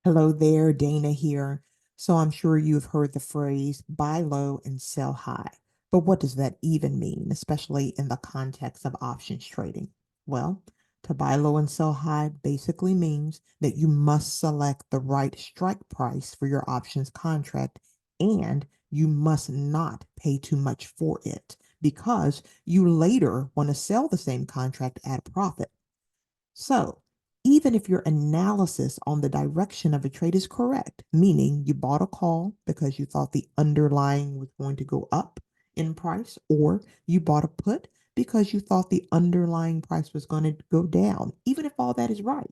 Hello there, Dana here. So I'm sure you've heard the phrase buy low and sell high. But what does that even mean, especially in the context of options trading? Well, to buy low and sell high basically means that you must select the right strike price for your options contract and you must not pay too much for it because you later want to sell the same contract at a profit. So, even if your analysis on the direction of a trade is correct, meaning you bought a call because you thought the underlying was going to go up in price, or you bought a put because you thought the underlying price was going to go down, even if all that is right.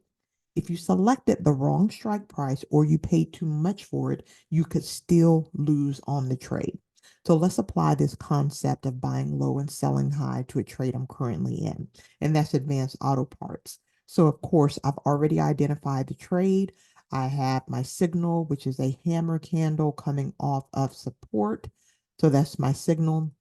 If you selected the wrong strike price or you paid too much for it, you could still lose on the trade. So let's apply this concept of buying low and selling high to a trade I'm currently in, and that's Advanced Auto Parts. So of course, I've already identified the trade. I have my signal, which is a hammer candle coming off of support. So that's my signal.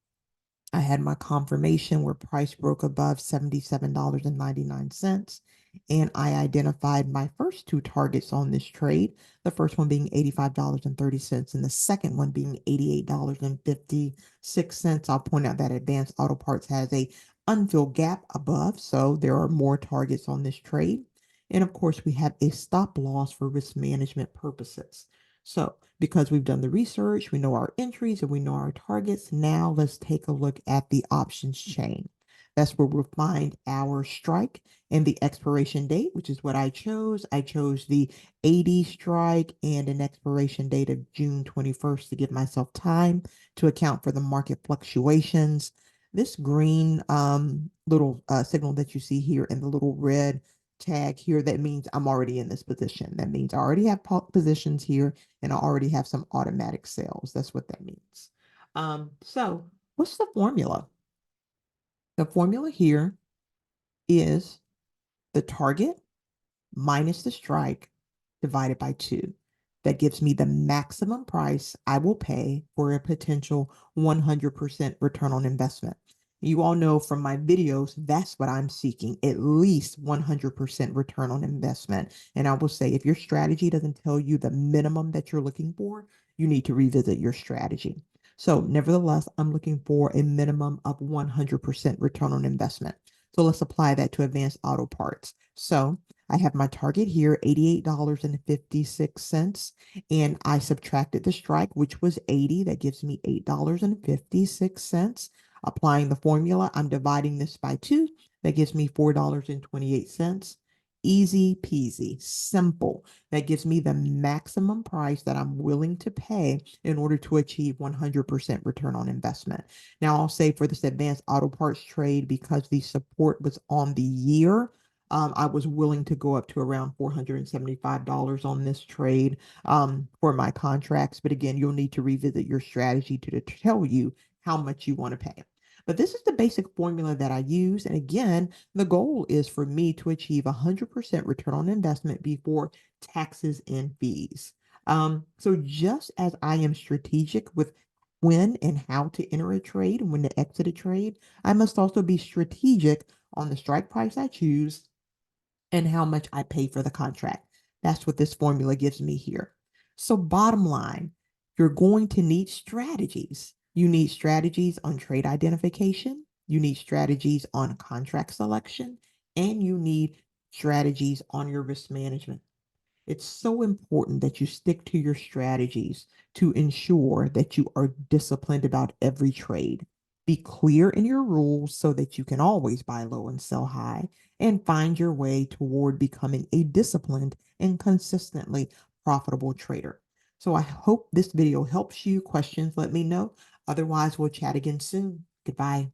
I had my confirmation where price broke above $77.99. And I identified my first two targets on this trade. The first one being $85.30 and the second one being $88.56. I'll point out that Advanced Auto Parts has a unfilled gap above, so there are more targets on this trade. And of course, we have a stop loss for risk management purposes. So because we've done the research, we know our entries and we know our targets. Now let's take a look at the options chain. That's where we'll find our strike and the expiration date, which is what I chose. I chose the 80 strike and an expiration date of June 21st to give myself time to account for the market fluctuations. This green little signal that you see here and the little red tag here, that means I'm already in this position. That means I already have positions here and I already have some automatic sales. That's what that means. So what's the formula? The formula here is the target minus the strike divided by 2. That gives me the maximum price I will pay for a potential 100% return on investment. You all know from my videos, that's what I'm seeking, at least 100% return on investment. And I will say, if your strategy doesn't tell you the minimum that you're looking for, you need to revisit your strategy. So nevertheless, I'm looking for a minimum of 100% return on investment. So let's apply that to Advanced Auto Parts. So I have my target here, $88.56, and I subtracted the strike, which was 80. That gives me $8.56. Applying the formula, I'm dividing this by 2. That gives me $4.28. Easy peasy, simple. That gives me the maximum price that I'm willing to pay in order to achieve 100% return on investment. Now, I'll say for this Advanced Auto Parts trade, because the support was on the year, I was willing to go up to around $475 on this trade for my contracts. But again, you'll need to revisit your strategy to tell you how much you want to pay. But this is the basic formula that I use. And again, the goal is for me to achieve 100% return on investment before taxes and fees. So just as I am strategic with when and how to enter a trade and when to exit a trade, I must also be strategic on the strike price I choose and how much I pay for the contract. That's what this formula gives me here. So bottom line, you're going to need strategies. You need strategies on trade identification. You need strategies on contract selection, and you need strategies on your risk management. It's so important that you stick to your strategies to ensure that you are disciplined about every trade. Be clear in your rules so that you can always buy low and sell high, and find your way toward becoming a disciplined and consistently profitable trader. So I hope this video helps you. Questions, let me know. Otherwise, we'll chat again soon. Goodbye.